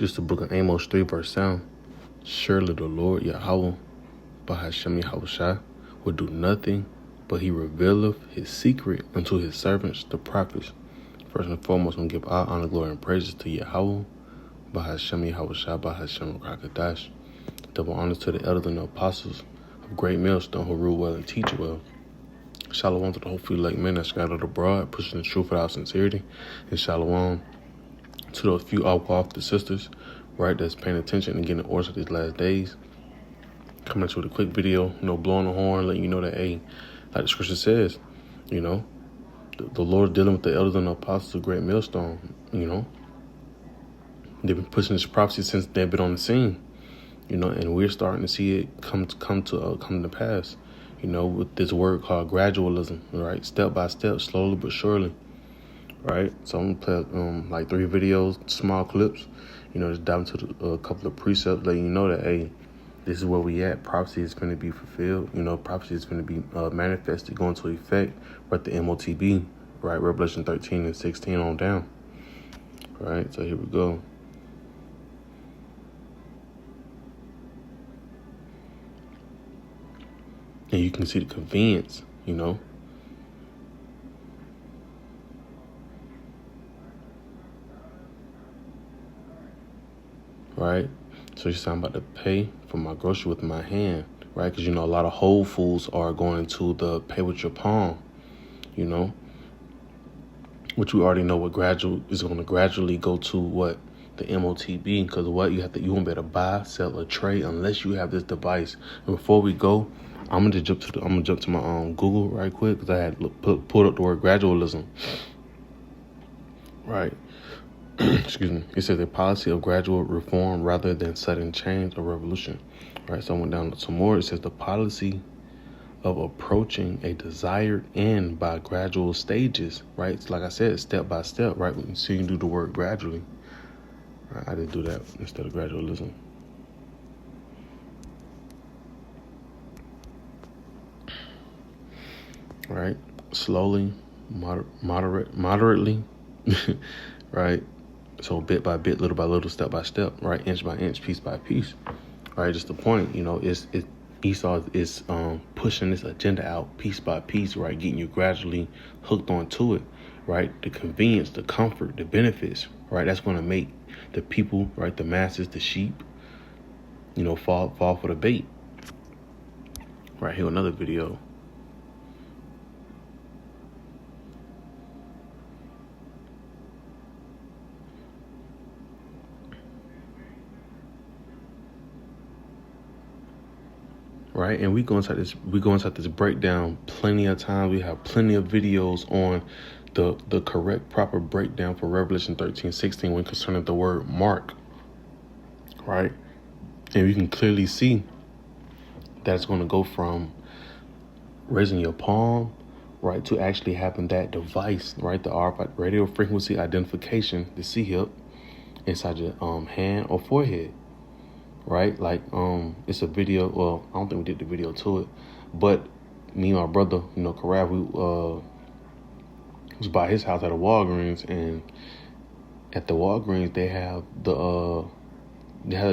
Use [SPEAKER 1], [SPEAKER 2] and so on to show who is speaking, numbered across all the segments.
[SPEAKER 1] This is the book of Amos 3 verse 7. Surely the Lord Yahweh, Bahashem Yahushua, will do nothing, but he revealeth his secret unto his servants, the prophets. First and foremost, I'm going to give all honor, glory, and praises to Yahweh, Bahashem Yahushua, Bahashem Rakadash. Double honors to the elders and the apostles of great millstone who rule well and teach well. Shalom to the hopefully like men that scattered abroad, pushing the truth without sincerity. And shalom to those few off the sisters, right, that's paying attention and getting the orders of these last days. Coming to with a quick video, blowing the horn, letting you know that, hey, like the scripture says, the Lord dealing with the elders and the apostles of great millstone, They've been pushing this prophecy since they've been on the scene, and we're starting to see it come to pass, with this word called gradualism, right? Step by step, slowly but surely, right? So I'm gonna play like 3 videos, small clips, just dive into a couple of precepts, letting you know that, hey, this is where we at. Prophecy is going to be fulfilled. Prophecy is going to be manifested, going to effect, right? The MOTB, right? Revelation 13 and 16 on down, right? So here we go. And you can see the convenience, right? So you're saying I'm about to pay for my grocery with my hand, right? Because, a lot of Whole Foods are going to the pay with your palm, which we already know what gradual is going to gradually go to what? The MOTB, because what you won't be able to buy, sell, or trade unless you have this device. And before we go, I'm gonna jump to my Google right quick, because I had pulled up the word gradualism. Right. Excuse me. It says a policy of gradual reform rather than sudden change or revolution. Right. So I went down some more. It says the policy of approaching a desired end by gradual stages. Right. It's like I said, step by step. Right. So you can do the word gradually. Right? I did do that instead of gradualism. Right. Slowly, moderately. Right. So bit by bit, little by little, step by step, right? Inch by inch, piece by piece, right? Just the point, Esau is pushing this agenda out piece by piece, right? Getting you gradually hooked onto it, right? The convenience, the comfort, the benefits, right? That's going to make the people, right? The masses, the sheep, fall for the bait. Right here, another video. Right, and we go inside this breakdown plenty of times. We have plenty of videos on the correct, proper breakdown for Revelation 13:16 when concerning the word mark. Right, and you can clearly see that it's going to go from raising your palm, right, to actually having that device, right, the RF radio frequency identification, the C-HIP, inside your hand or forehead. Right, like it's a video. Well, I don't think we did the video to it, but me and my brother, Karab, we was by his house at a Walgreens, and at the Walgreens they have the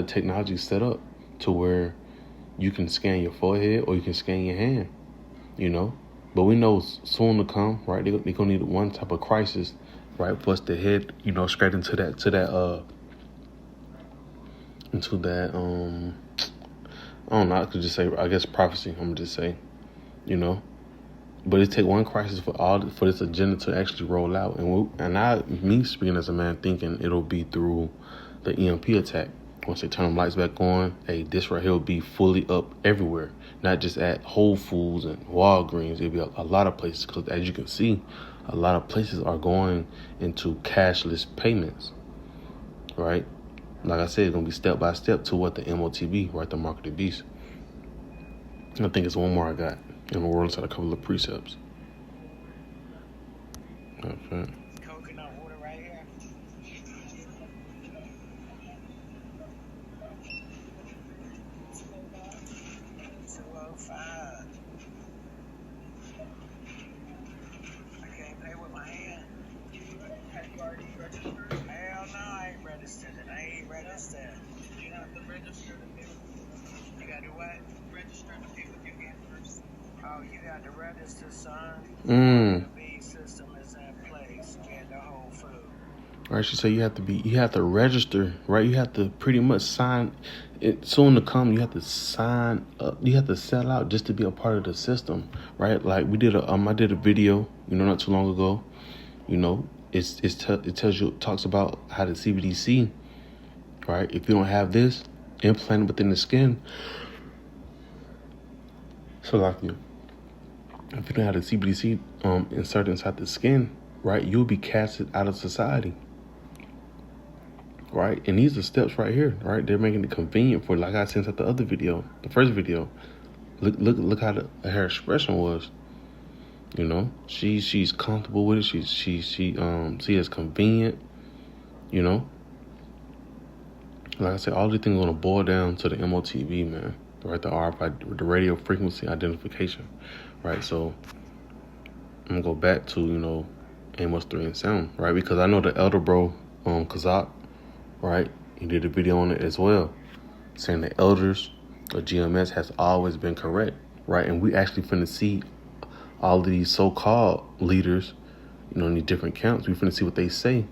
[SPEAKER 1] technology set up to where you can scan your forehead or you can scan your hand, But we know soon to come, right? They're gonna need one type of crisis, right, for us to head, straight into that. I don't know, I could just say, I guess, prophecy, I'm gonna just say, but it take one crisis for this agenda to actually roll out. Me speaking as a man, thinking it'll be through the EMP attack. Once they turn them lights back on, hey, this right here will be fully up everywhere, not just at Whole Foods and Walgreens. It'll be a lot of places, because as you can see, a lot of places are going into cashless payments, right? Like I said, it's going to be step by step to what the MOTB, right, the mark of the beast. I think it's one more I got. And we'll roll inside a couple of precepts. Okay.
[SPEAKER 2] Coconut water right here. 205. I can't pay with my hand. Have you already registered? Hell no, I ain't registered. I ain't registered. register. You have to register to be with. You got to what? Register to be with your in-person. Oh, you got to register, son. The B system is in place. Get the whole food.
[SPEAKER 1] Right, she said you have to register, right? You have to pretty much sign it soon to come. You have to sign up. You have to sell out just to be a part of the system, right? Like I did a video, not too long ago. It talks about how the CBDC, right? If you don't have this implanted within the skin, so like if you don't have the CBDC inserted inside the skin, right, you'll be casted out of society. Right, and these are steps right here, right? They're making it convenient for, like I said at the other video, the first video. Look how her expression was. She's comfortable with it. She is convenient. Like I said, all these things are gonna boil down to the MOTB, man. Right, the RFID, the radio frequency identification. Right, so I'm gonna go back to Amos 3 and 7, right? Because I know the elder bro, Kazak. Right, he did a video on it as well, saying the elders of GMS has always been correct, right? And we actually finna see all of these so-called leaders, in these different camps. We finna see what they say,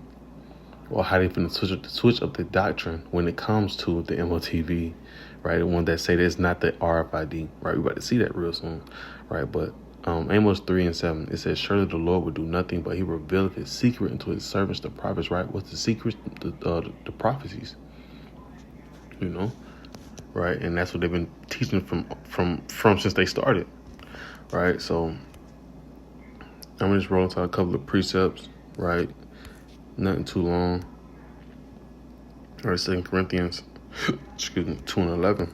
[SPEAKER 1] or how they finna switch up the doctrine when it comes to the MOTV, right? The ones that say that it's not the RFID, right? We about to see that real soon, right? But Amos 3 and 7, it says, surely the Lord will do nothing, but he revealed his secret unto his servants, the prophets, right? What's the secret? The prophecies, right? And that's what they've been teaching from since they started, right? So I'm gonna just roll into a couple of precepts, right? Nothing too long. All right, 2 Corinthians, 2 and 11.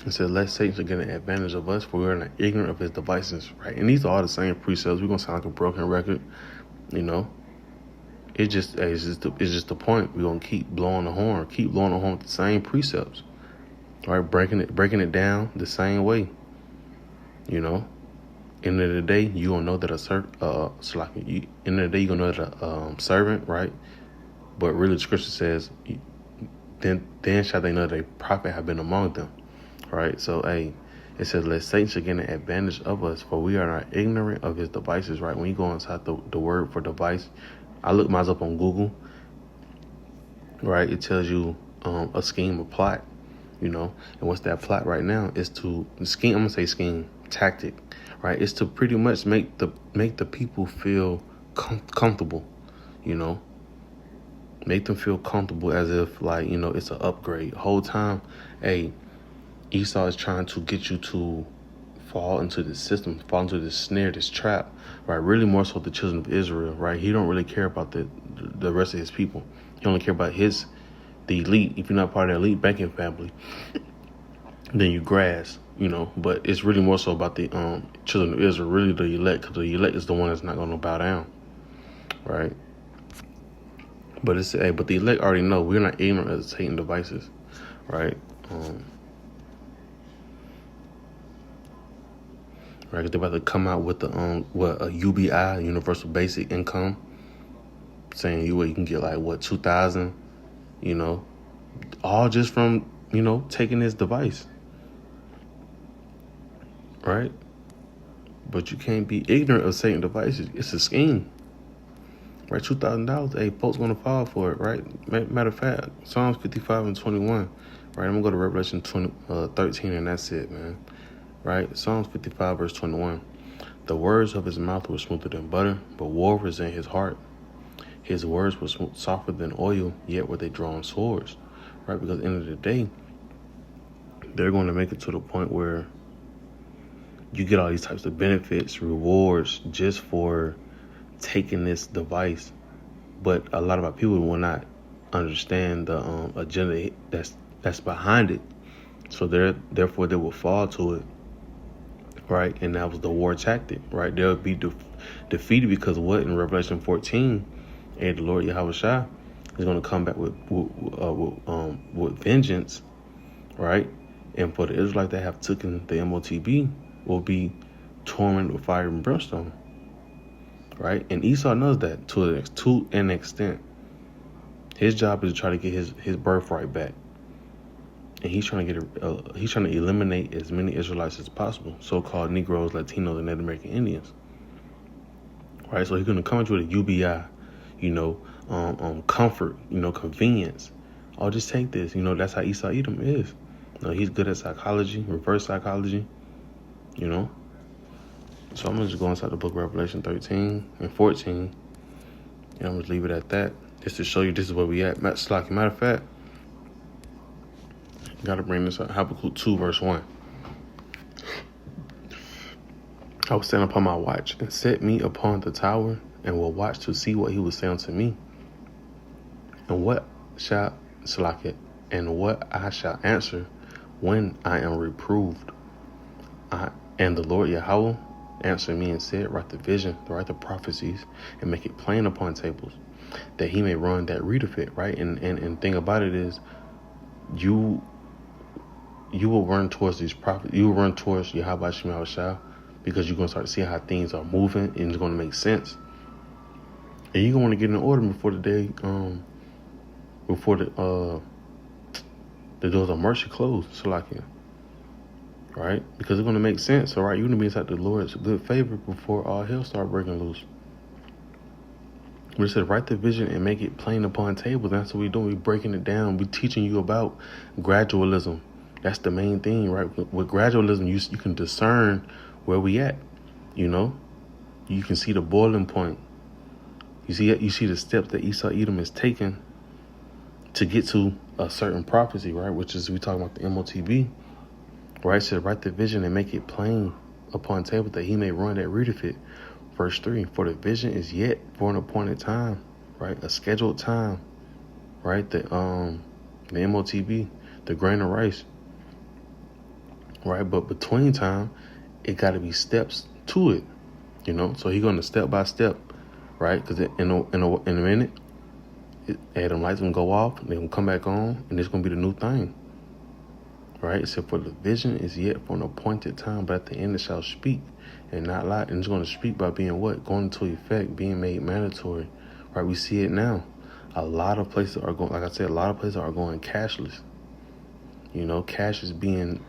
[SPEAKER 1] It says, let Satan get an advantage of us, for we are not ignorant of his devices, right? And these are all the same precepts. We're going to sound like a broken record, It's just the point. We're going to keep blowing the horn with the same precepts, right? Breaking it down the same way, End of the day, you're going to know that end of the day, you're going to know that a servant, right? But really the scripture says, then shall they know that a prophet have been among them. Right, so it says, let Satan should get an advantage of us, for we are not ignorant of his devices. Right, when you go inside the word for device, I looked mine up on Google. Right, it tells you a scheme, a plot, and what's that plot right now is to scheme. I'm gonna say scheme, tactic. Right, it's to pretty much make the people feel comfortable, make them feel comfortable as if it's an upgrade. Whole time, Esau is trying to get you to fall into this system, fall into this snare, this trap, right? Really more so the children of Israel, right? He don't really care about the rest of his people. He only care about the elite. If you're not part of the elite banking family, then you grass, But it's really more so about the children of Israel, really the elect, because the elect is the one that's not going to bow down, right? But but the elect already know we're not ignorant of Satan devices, right? Right, they're about to come out with a UBI, Universal Basic Income, saying you can get 2,000, all just from taking this device, right? But you can't be ignorant of Satan devices. It's a scheme, right? $2,000, folks gonna fall for it, right? Matter of fact, Psalms 55 and 21, right? I'm gonna go to Revelation 13, and that's it, man. Right, Psalms 55 verse 21. The words of his mouth were smoother than butter, but war was in his heart. His words were softer than oil, yet were they drawn swords. Right, because at the end of the day, they're going to make it to the point where you get all these types of benefits, rewards, just for taking this device. But a lot of our people will not understand the agenda that's behind it. So therefore they will fall to it. Right, and that was the war tactic. Right, they'll be defeated because what in Revelation 14, the Lord Yahweh Shai is going to come back with vengeance, right? And for the Israelites that have taken the MOTB will be tormented with fire and brimstone, right? And Esau knows that to an extent. His job is to try to get his birthright back. And he's trying to he's trying to eliminate as many Israelites as possible, so-called Negroes, Latinos, and Native American Indians. Right? So he's going to come into with a UBI, comfort, convenience. Oh, just take this. That's how Esau Edom is. He's good at psychology, reverse psychology, So I'm going to just go inside the book of Revelation 13 and 14. And I'm going to leave it at that. Just to show you this is where we at. Matter of fact, got to bring this up. Habakkuk 2 verse 1. I will stand upon my watch and set me upon the tower and will watch to see what he will say unto me. And what I shall answer when I am reproved. And the Lord Yahweh answered me and said, write the vision, write the prophecies, and make it plain upon tables, that he may run that readeth it, right? And thing about it is, you will run towards these prophets. You will run towards Yahweh Shema Shah, because you're going to start seeing how things are moving, and it's going to make sense. And you're going to want to get in order before the day, before the doors of mercy close. So like it, right? Because it's going to make sense. All right, you're going to be inside the Lord's good favor before all hell start breaking loose. We said, write the vision and make it plain upon tables. That's what we're doing. We're breaking it down. We're teaching you about gradualism. That's the main thing, right? With gradualism, you can discern where we at. You can see the boiling point. You see the steps that Esau Edom is taking to get to a certain prophecy, right? Which is, we talking about the MOTB, right? It said, write the vision and make it plain upon table, that he may run that readeth it. Verse 3, for the vision is yet for an appointed time, right? A scheduled time, right? The MOTB, the grain of rice, right? But between time, it got to be steps to it, So he's going to step by step, right? Because in a minute, Adam lights going to go off, and they're going to come back on, and it's going to be the new thing, right? It said, for the vision is yet for an appointed time, but at the end it shall speak and not lie. And it's going to speak by being what? Going into effect, being made mandatory, right? We see it now. A lot of places are going, like I said, a lot of places are going cashless. Cash is being,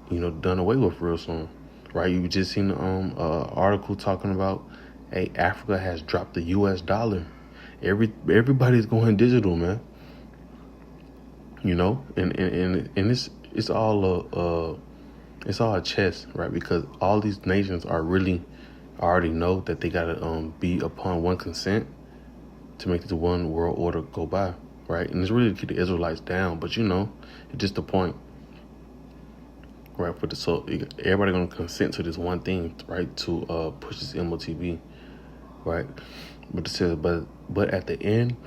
[SPEAKER 1] done away with real soon, right? You just seen an article talking about, hey, Africa has dropped the US dollar. Everybody's going digital, man. And it's all a chess, right? Because all these nations already know that they gotta be upon one consent to make the one world order go by, right? And it's really to keep the Israelites down, but it's just the point, right? So everybody gonna consent to this one thing, right? To push this MOTB, right? But it says, but at the end,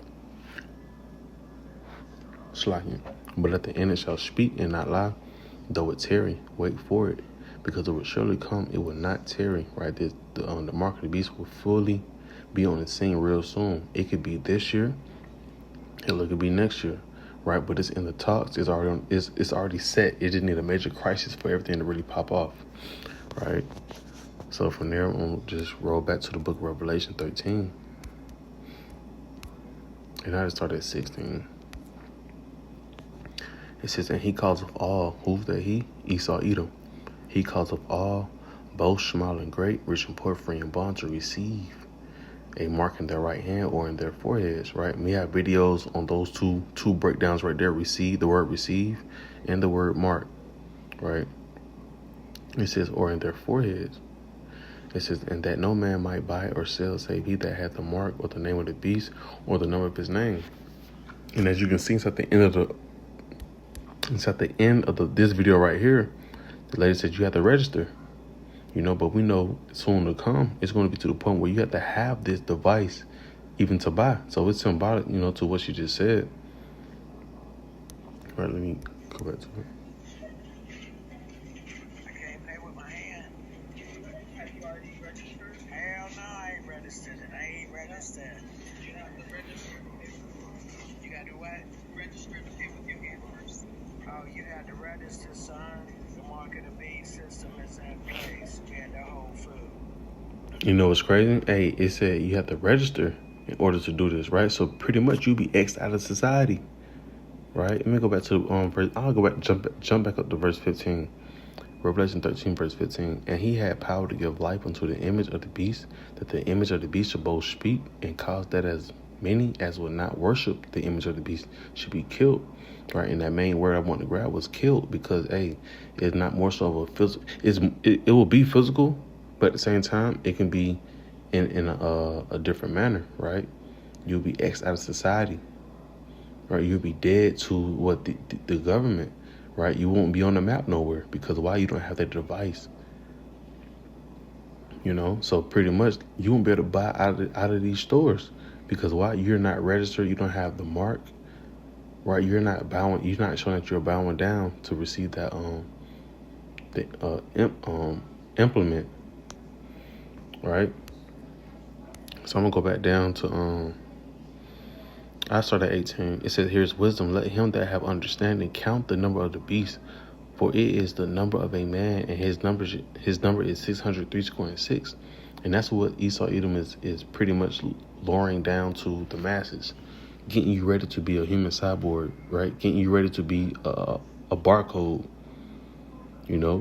[SPEAKER 1] but at the end it shall speak and not lie. Though it tarry, wait for it, because it will surely come. It will not tarry, right? The mark of the beast will fully be on the scene real soon. It could be this year, it could be next year, right? But it's in the talks. It's already set. It just need a major crisis for everything to really pop off, right? So from there, we'll just roll back to the book of Revelation 13, and I just started at 16. It says, and he calls of all, who's that he? Esau Edom. He calls of all, both small and great, rich and poor, free and bond, to receive a mark in their right hand or in their foreheads, right? We have videos on those two breakdowns right there. Receive, the word receive, and the word mark, right? It says, or in their foreheads. It says, and that no man might buy or sell save he that hath the mark or the name of the beast or the number of his name. And as you can see, it's at the end of this video right here. The lady said you have to register, but we know soon to come, it's going to be to the point where you have to have this device even to buy. So it's symbolic, to what she just said. All right, let me go back to it.
[SPEAKER 2] I can't pay with my hand. Have you already registered? Hell no, I ain't registered. You have to register. You got to do what? Register to pay with your hand first. Oh, you had to register, son. The mark of the beast system is in place. We had the whole food.
[SPEAKER 1] What's crazy? Hey, it said you have to register. in order to do this, right? So pretty much you'll be X'd out of society, right? Let me go back to verse. I'll go back, jump back up to verse 15. Revelation 13, verse 15. And he had power to give life unto the image of the beast, that the image of the beast should both speak, and cause that as many as would not worship the image of the beast should be killed. Right? And that main word I want to grab was killed, because it's not more so of a physical. It will be physical, but at the same time it can be in a different manner, right? You'll be X'd out of society, right? You'll be dead to what the government, right? You won't be on the map nowhere, because why? You don't have that device, So pretty much you won't be able to buy out of these stores, because why? You're not registered. You don't have the mark, right? You're not bowing. You're not showing that you're bowing down to receive that implement, right? So I'm gonna go back down to I start at 18. It says, "Here's wisdom. Let him that have understanding count the number of the beast, for it is the number of a man, and his number is 603 and And that's what Esau Edom is pretty much lowering down to the masses, getting you ready to be a human cyborg, right? Getting you ready to be a barcode,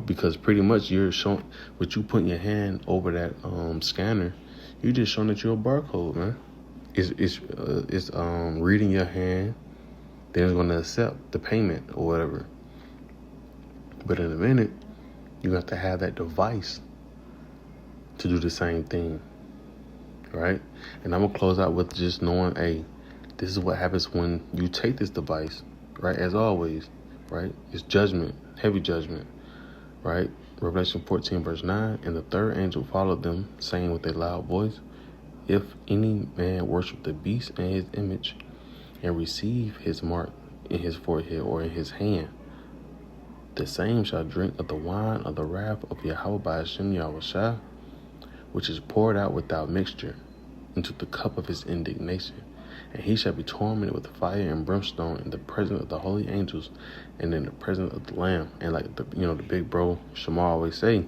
[SPEAKER 1] because pretty much you're showing, with you putting your hand over that scanner, you're just showing that you're a barcode, man. It's reading your hand, then it's going to accept the payment or whatever. But in a minute, you have to have that device to do the same thing, right? And I'm going to close out with just knowing, this is what happens when you take this device, right? As always, right? It's judgment, heavy judgment, right? Revelation 14, verse 9, and the third angel followed them, saying with a loud voice, if any man worship the beast and his image, and receive his mark in his forehead or in his hand, the same shall drink of the wine of the wrath of Yahweh by Hashem Yahushua, which is poured out without mixture into the cup of his indignation. And he shall be tormented with fire and brimstone in the presence of the holy angels and in the presence of the Lamb. And like the big bro Shamar always say,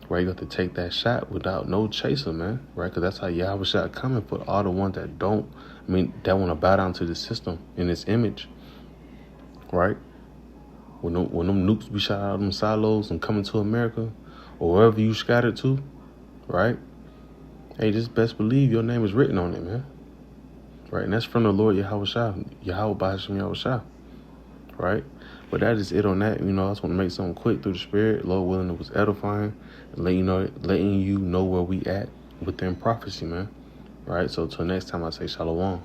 [SPEAKER 1] right, you have to take that shot without no chaser, man, right? Because that's how Yahushua coming for all the ones that that want to bow down to the system in its image, right? When them nukes be shot out of them silos and coming to America, or wherever you scattered to, right? Hey, just best believe your name is written on it, man. Right? And that's from the Lord Yahweh by Hashem Yahushua, right? But that is it on that. I just want to make something quick through the Spirit. Lord willing, it was edifying, and letting you know where we at within prophecy, man. Right? So till next time, I say shalom.